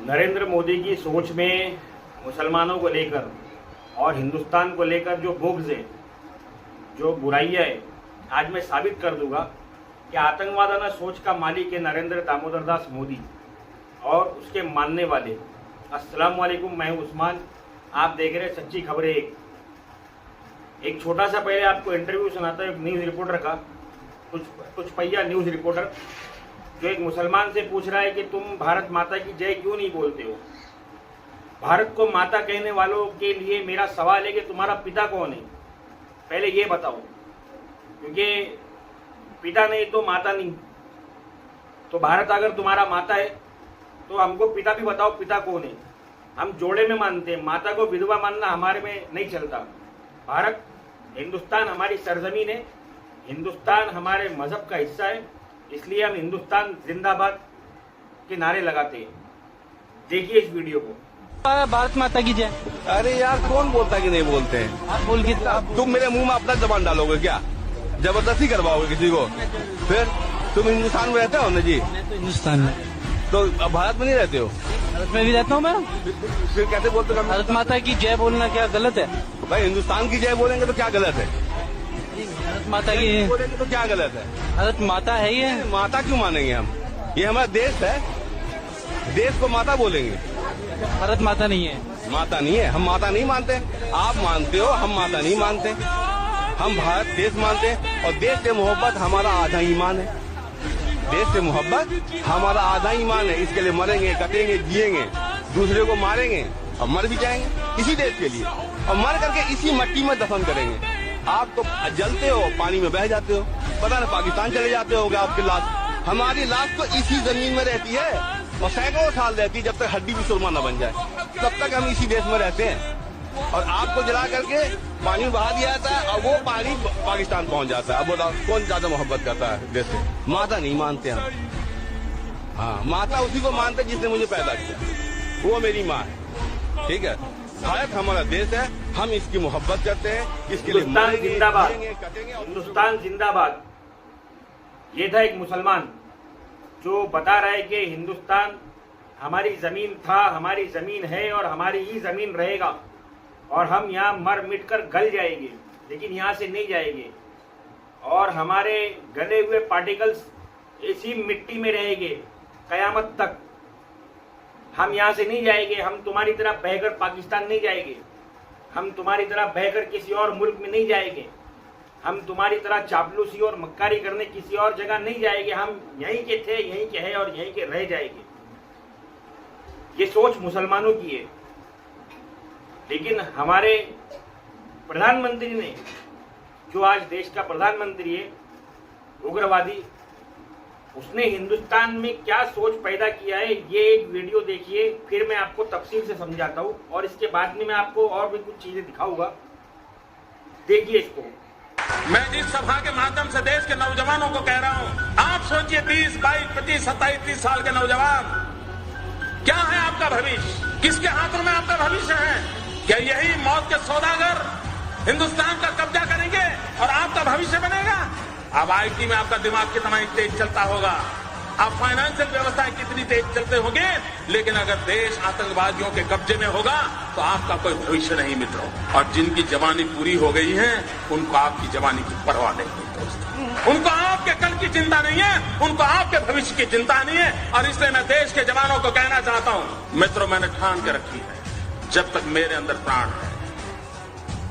नरेंद्र मोदी की सोच में मुसलमानों को लेकर और हिंदुस्तान को लेकर जो बुग़्ज़ है, जो बुराइयाँ है, आज मैं साबित कर दूंगा कि आतंकवादाना सोच का मालिक है नरेंद्र दामोदर दास मोदी और उसके मानने वाले। अस्सलाम वालेकुम, मैं हूं उस्मान, आप देख रहे हैं सच्ची खबरें। एक छोटा सा पहले आपको इंटरव्यू सुनाता है न्यूज़ रिपोर्टर का, कुछ पहिया न्यूज़ रिपोर्टर, जो एक मुसलमान से पूछ रहा है कि तुम भारत माता की जय क्यों नहीं बोलते हो। भारत को माता कहने वालों के लिए मेरा सवाल है कि तुम्हारा पिता कौन है, पहले ये बताओ, क्योंकि पिता नहीं तो माता नहीं। तो भारत अगर तुम्हारा माता है तो हमको पिता भी बताओ, पिता कौन है। हम जोड़े में मानते हैं, माता को विधवा मानना हमारे में नहीं चलता। भारत, हिंदुस्तान हमारी सरजमीन है, हिंदुस्तान हमारे मजहब का हिस्सा है, इसलिए हम हिंदुस्तान जिंदाबाद के नारे लगाते हैं। देखिए इस वीडियो को। भारत माता की जय। अरे यार, कौन बोलता है कि नहीं बोलते हैं? आप बोल के तुम मेरे मुंह में अपना जबान डालोगे क्या? जबरदस्ती करवाओगे किसी को? फिर तुम हिंदुस्तान में रहते हो ना जी? मैं तो हिंदुस्तान में, तो भारत में नहीं रहते हो? भारत में भी रहता हूँ मैं। फिर कैसे बोलते हो? भारत माता की जय बोलना क्या गलत है? भाई, हिंदुस्तान की जय बोलेंगे तो क्या गलत है? भारत माता की बोलेंगे तो क्या गलत है? भारत माता है ये। माता क्यों मानेंगे हम? ये हमारा देश है, देश को माता बोलेंगे। भारत माता नहीं है। माता नहीं है, हम माता नहीं मानते। आप मानते हो, हम माता नहीं मानते। हम भारत देश मानते हैं और देश से मोहब्बत हमारा आधा ईमान है। देश से मोहब्बत हमारा आधा ईमान है। इसके लिए मरेंगे, कटेंगे, जिएंगे, दूसरे को मारेंगे और मर भी जाएंगे इसी देश के लिए, और मर करके इसी मट्टी में दफन करेंगे। आप तो जलते हो, पानी में बह जाते हो, पता नहीं पाकिस्तान चले जाते होगे आपकी लाश। हमारी लाश तो इसी जमीन में रहती है और सैकड़ों साल रहती है, जब तक हड्डी भी सुरमा न बन जाए तब तक हम इसी देश में रहते हैं। और आपको जला करके पानी में बहा दिया जाता है और वो पानी पाकिस्तान पहुंच जाता है। अब बताओ कौन ज्यादा मोहब्बत करता है देश से? माता नहीं मानते हम। हाँ, माता उसी को मानते जिसने मुझे पैदा किया, वो मेरी माँ है। ठीक है, भारत हमारा देश है, हम इसकी मोहब्बत करते हैं, इसके लिए हिंदुस्तान जिंदाबाद, कटेंगे। हिंदुस्तान जिंदाबाद। ये था एक मुसलमान जो बता रहा है कि हिंदुस्तान हमारी जमीन था, हमारी जमीन है और हमारी ही जमीन रहेगा, और हम यहाँ मर मिट कर गल जाएंगे, लेकिन यहाँ से नहीं जाएंगे, और हमारे गले हुए पार्टिकल्स इसी मिट्टी में रहेंगे कयामत तक। हम यहाँ से नहीं जाएंगे, हम तुम्हारी तरह बहकर पाकिस्तान नहीं जाएंगे, हम तुम्हारी तरह बहकर किसी और मुल्क में नहीं जाएंगे, हम तुम्हारी तरह चापलूसी और मक्कारी करने किसी और जगह नहीं जाएंगे। हम यहीं के थे, यहीं के हैं और यहीं के रह जाएंगे। ये सोच मुसलमानों की है, लेकिन हमारे प्रधानमंत्री ने, जो आज देश का प्रधानमंत्री है, उग्रवादी, उसने हिंदुस्तान में क्या सोच पैदा किया है, ये एक वीडियो देखिए, फिर मैं आपको तफसील से समझाता हूँ, और इसके बाद में मैं आपको और भी कुछ चीजें दिखाऊंगा। देखिए इसको। मैं इस सभा के माध्यम से देश के नौजवानों को कह रहा हूं, आप सोचिए 20, 22, 25, 27, 30 साल के नौजवान, क्या है आपका भविष्य? किसके हाथों में आपका भविष्य है? क्या यही मौत के सौदागर हिंदुस्तान का कब्जा करेंगे और आपका भविष्य बनेगा? अब आईटी में आपका दिमाग कितना तेज चलता होगा, आप फाइनेंशियल व्यवस्था कितनी तेज चलते होंगे, लेकिन अगर देश आतंकवादियों के कब्जे में होगा तो आपका कोई भविष्य नहीं मित्रों। और जिनकी जवानी पूरी हो गई है, उनको आपकी जवानी की परवाह नहीं है दोस्तों। उनको आपके कल की चिंता नहीं है, उनको आपके भविष्य की चिंता नहीं है। और इसलिए मैं देश के जवानों को कहना चाहता हूं, मित्रों, मैंने ठान के रखी है, जब तक मेरे अंदर प्राण है,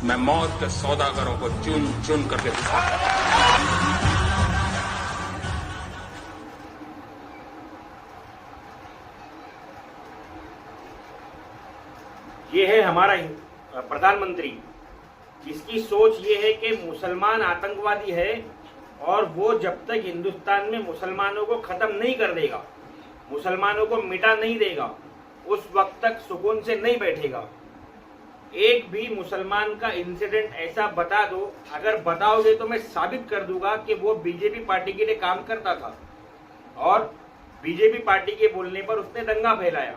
मैं मौत के सौदागरों को चुन चुन करके दिखाऊंगा। ये है हमारा प्रधानमंत्री, जिसकी सोच ये है कि मुसलमान आतंकवादी है और वो जब तक हिंदुस्तान में मुसलमानों को खत्म नहीं कर देगा, मुसलमानों को मिटा नहीं देगा, उस वक्त तक सुकून से नहीं बैठेगा। एक भी मुसलमान का इंसिडेंट ऐसा बता दो, अगर बताओगे तो मैं साबित कर दूंगा कि वो बीजेपी पार्टी के लिए काम करता था और बीजेपी पार्टी के बोलने पर उसने दंगा फैलाया,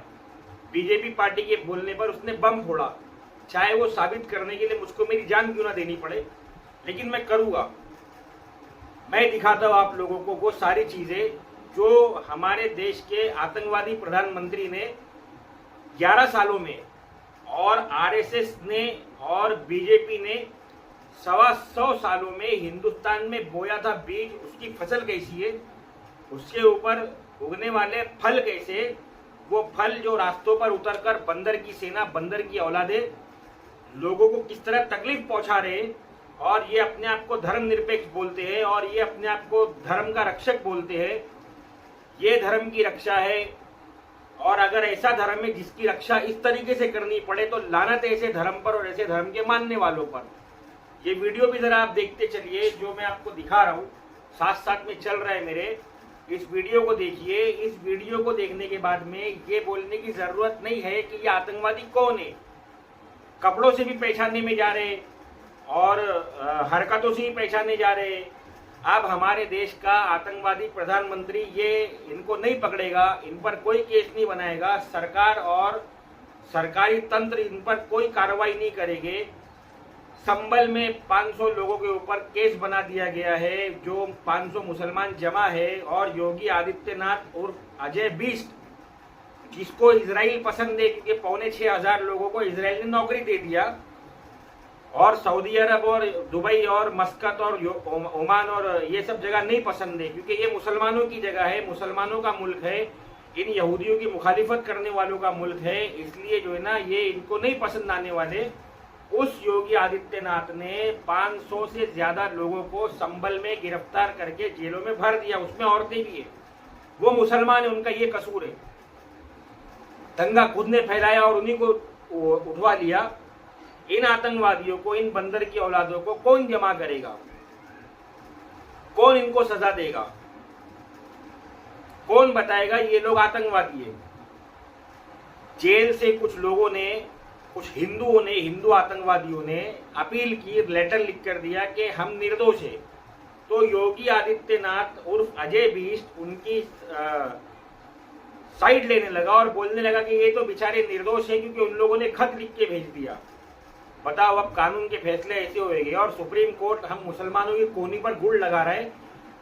बीजेपी पार्टी के बोलने पर उसने बम फोड़ा। चाहे वो साबित करने के लिए मुझको मेरी जान क्यों ना देनी पड़े, लेकिन मैं करूंगा। मैं दिखाता हूं आप लोगों को वो सारी चीजें जो हमारे देश के आतंकवादी प्रधानमंत्री ने 11 सालों में, और आरएसएस ने और बीजेपी ने 125 सालों में हिंदुस्तान में बोया था बीज, उसकी फसल कैसी है, उसके ऊपर उगने वाले फल कैसे, वो फल जो रास्तों पर उतरकर बंदर की सेना, बंदर की औलादे लोगों को किस तरह तकलीफ पहुंचा रहे, और ये अपने आप को धर्मनिरपेक्ष बोलते हैं और ये अपने आप को धर्म का रक्षक बोलते हैं। ये धर्म की रक्षा है, और अगर ऐसा धर्म है जिसकी रक्षा इस तरीके से करनी पड़े तो लानत है ऐसे धर्म पर और ऐसे धर्म के मानने वालों पर। ये वीडियो भी जरा आप देखते चलिए, जो मैं आपको दिखा रहा हूँ साथ साथ में चल रहा है मेरे, इस वीडियो को देखिए। इस वीडियो को देखने के बाद में ये बोलने की जरूरत नहीं है कि ये आतंकवादी कौन है, कपड़ों से भी पहचानने में जा रहे और हरकतों से ही पहचाने जा रहे। अब हमारे देश का आतंकवादी प्रधानमंत्री ये इनको नहीं पकड़ेगा, इन पर कोई केस नहीं बनाएगा, सरकार और सरकारी तंत्र इन पर कोई कार्रवाई नहीं करेंगे। संभल में 500 लोगों के ऊपर केस बना दिया गया है, जो 500 मुसलमान जमा है, और योगी आदित्यनाथ और अजय बिष्ट, जिसको इजराइल पसंद है क्योंकि 5,600 लोगों को इजराइल ने नौकरी दे दिया, और सऊदी अरब और दुबई और मस्कत और ओमान और ये सब जगह नहीं पसंद है क्योंकि ये मुसलमानों की जगह है, मुसलमानों का मुल्क है, इन यहूदियों की मुखालिफत करने वालों का मुल्क है, इसलिए जो है ना ये इनको नहीं पसंद आने वाले। उस योगी आदित्यनाथ ने 500 से ज्यादा लोगों को संभल में गिरफ्तार करके जेलों में भर दिया, उसमें औरतें भी है, वो मुसलमान है, उनका ये कसूर है। दंगा खुद ने फैलाया और उन्हीं को उठवा लिया। इन आतंकवादियों को, इन बंदर की औलादों को कौन जमा करेगा, कौन इनको सजा देगा, कौन बताएगा ये लोग आतंकवादी है। जेल से कुछ लोगों ने, कुछ हिंदुओं ने, हिंदू आतंकवादियों ने अपील की, लेटर लिख कर दिया कि हम निर्दोष है। तो योगी आदित्यनाथ उर्फ अजय बिष्ट उनकी साइड लेने लगा और बोलने लगा कि ये तो बेचारे निर्दोष है क्योंकि उन लोगों ने खत लिख के भेज दिया। बताओ, अब कानून के फैसले ऐसे होंगे और सुप्रीम कोर्ट हम मुसलमानों की कोहनी पर गुड़ लगा रहा है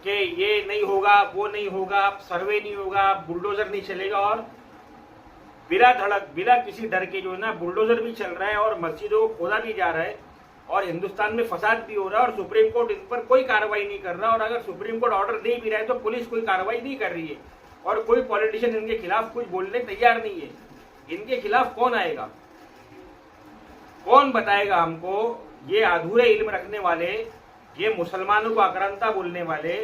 कि ये नहीं होगा, वो नहीं होगा, अब सर्वे नहीं होगा, बुलडोजर नहीं चलेगा, और बिना धड़क, बिना किसी डर के जो है ना बुलडोजर भी चल रहा है और मस्जिदों को खोदा भी जा रहा है और हिंदुस्तान में फसाद भी हो रहा है और सुप्रीम कोर्ट इन पर कोई कार्रवाई नहीं कर रहा। और अगर सुप्रीम कोर्ट ऑर्डर दे भी रहा है तो पुलिस कोई कार्रवाई नहीं कर रही है और कोई पॉलिटिशियन इनके खिलाफ कुछ बोलने तैयार नहीं है। इनके खिलाफ कौन आएगा, कौन बताएगा हमको? ये अधूरे इल्म रखने वाले, ये मुसलमानों को आक्रांता बोलने वाले,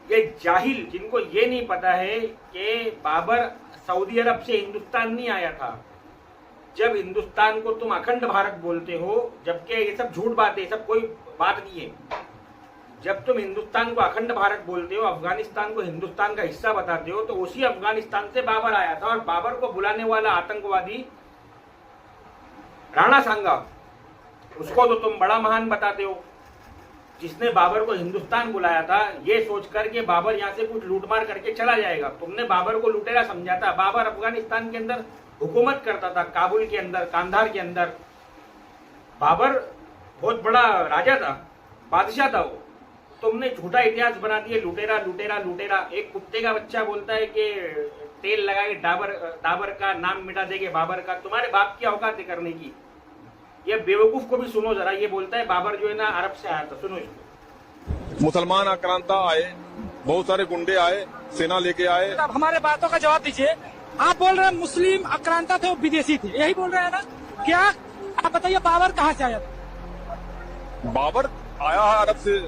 ये जाहिल, जिनको ये नहीं पता है कि बाबर सऊदी अरब से हिंदुस्तान नहीं आया था। जब हिंदुस्तान को तुम अखंड भारत बोलते हो, जबकि ये सब झूठ बात है, सब कोई बात नहीं है। जब तुम हिंदुस्तान को अखंड भारत बोलते हो, अफगानिस्तान को हिंदुस्तान का हिस्सा बताते हो, तो उसी अफगानिस्तान से बाबर आया था। और बाबर को बुलाने वाला आतंकवादी राणा सांगा, उसको तो तुम बड़ा महान बताते हो, जिसने बाबर को हिंदुस्तान बुलाया था ये सोचकर कि बाबर यहाँ से कुछ लूटमार करके चला जाएगा। तुमने बाबर को लुटेरा समझा था। बाबर अफगानिस्तान के अंदर हुकूमत करता था, काबुल के अंदर, कांधार के अंदर। बाबर बहुत बड़ा राजा था, बादशाह था वो। तुमने झूठा इतिहास बना दिया, लुटेरा लुटेरा लुटेरा। एक कुत्ते का बच्चा बोलता है कि तेल लगा के डाबर का नाम मिटा देंगे बाबर का। तुम्हारे बाप की औकात है करने की। ये बेवकूफ को भी सुनो जरा, ये बोलता है बाबर जो है ना अरब से आया था। सुनो इसको। मुसलमान आक्रांता आए, बहुत सारे गुंडे आए, सेना लेके आए। अब हमारे बातों का जवाब दीजिए। आप बोल रहे हैं मुस्लिम आक्रांता थे, वो विदेशी थे, यही बोल रहे हैं ना? क्या आप बताइए, बाबर कहाँ से आया था? बाबर आया है अरब से।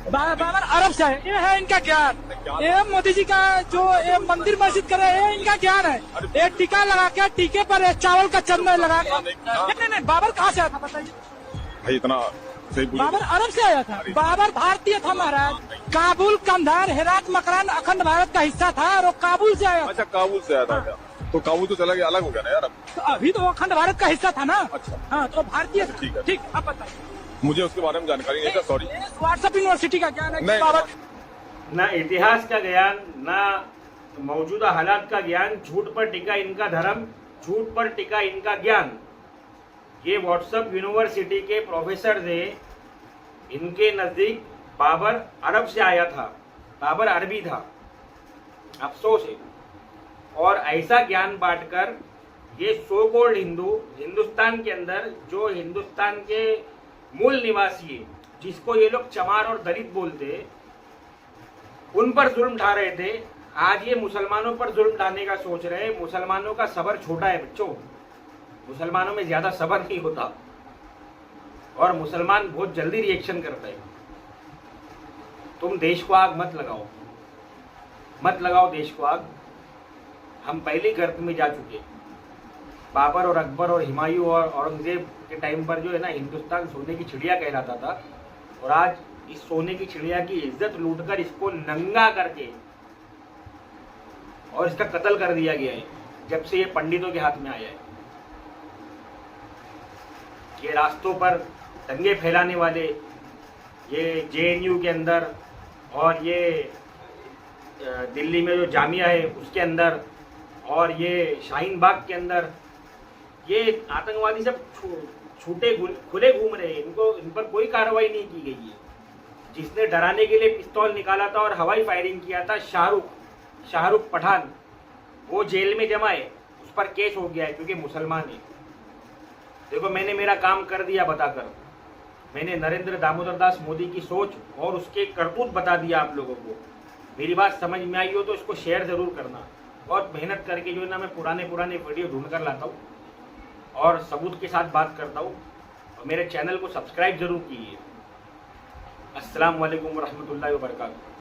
बाबर अरब से आया, ये है इनका ज्ञान। ये मोदी जी का जो ये मंदिर मस्जिद कर रहे हैं, इनका ज्ञान है। एक टीका लगा के, टीके पर चावल का चंदन लगा के। नहीं, बाबर कहाँ से आया था बताइए भाई, इतना सही। बाबर अरब से आया था। बाबर भारतीय था महाराज। काबुल, कंधार, हेरात, मकरान अखंड भारत का हिस्सा था और वो काबुल से आया। अच्छा, काबुल से आया था क्या? तो काबुल तो चला गया, अलग हो गया ना यार। तो अभी तो वो अखंड भारत का हिस्सा था ना। अच्छा, हाँ, तो भारतीय था। ठीक है, ठीक। आप बताइए, मुझे उसके बारे में जानकारी नहीं था, सॉरी। व्हाट्सएप यूनिवर्सिटी का ज्ञान है नहीं, बाबर? ना इतिहास का ज्ञान, ना मौजूदा हालात का ज्ञान। झूठ पर टिका इनका धर्म, झूठ पर टिका इनका ज्ञान। ये व्हाट्सएप यूनिवर्सिटी के प्रोफेसर थे। इनके नजदीक बाबर अरब से आया था, बाबर अरबी था। अफसोस है। और ऐसा ज्ञान बांटकर ये सो कॉल्ड हिंदू हिंदुस्तान के अंदर जो हिंदुस्तान के मूल निवासी है, जिसको ये लोग चमार और दलित बोलते, उन पर जुल्म ढा रहे थे, आज ये मुसलमानों पर जुल्म ढाने का सोच रहे हैं। मुसलमानों का सब्र छोटा है बच्चों, मुसलमानों में ज्यादा सब्र नहीं होता और मुसलमान बहुत जल्दी रिएक्शन करता है। तुम देश को आग मत लगाओ देश को आग। हम पहले गर्त में जा चुके। बाबर और अकबर और हुमायूं और औरंगजेब के टाइम पर जो है ना, हिंदुस्तान सोने की चिड़िया कहलाता था, और आज इस सोने की चिड़िया की इज्जत लूटकर इसको नंगा करके और इसका कत्ल कर दिया गया है जब से ये पंडितों के हाथ में आया है। ये रास्तों पर दंगे फैलाने वाले, ये जेएनयू के अंदर और ये दिल्ली में जो जामिया है उसके अंदर और ये शाहीन बाग के अंदर, ये आतंकवादी सब छूटे खुले घूम रहे हैं। इन पर कोई कार्रवाई नहीं की गई है। जिसने डराने के लिए पिस्तौल निकाला था और हवाई फायरिंग किया था, शाहरुख पठान, वो जेल में जमा है, उस पर केस हो गया है क्योंकि मुसलमान है। देखो, मैंने मेरा काम कर दिया बताकर। मैंने नरेंद्र दामोदर दास मोदी की सोच और उसके करतूत बता दिया आप लोगों को। मेरी बात समझ में आई हो तो इसको शेयर जरूर करना। बहुत मेहनत करके जो है ना, मैं पुराने वीडियो ढूंढ कर लाता हूँ और सबूत के साथ बात करता हूँ। और मेरे चैनल को सब्सक्राइब जरूर कीजिए। अस्सलाम वालेकुम वरहमतुल्लाहि वबरकातुहू।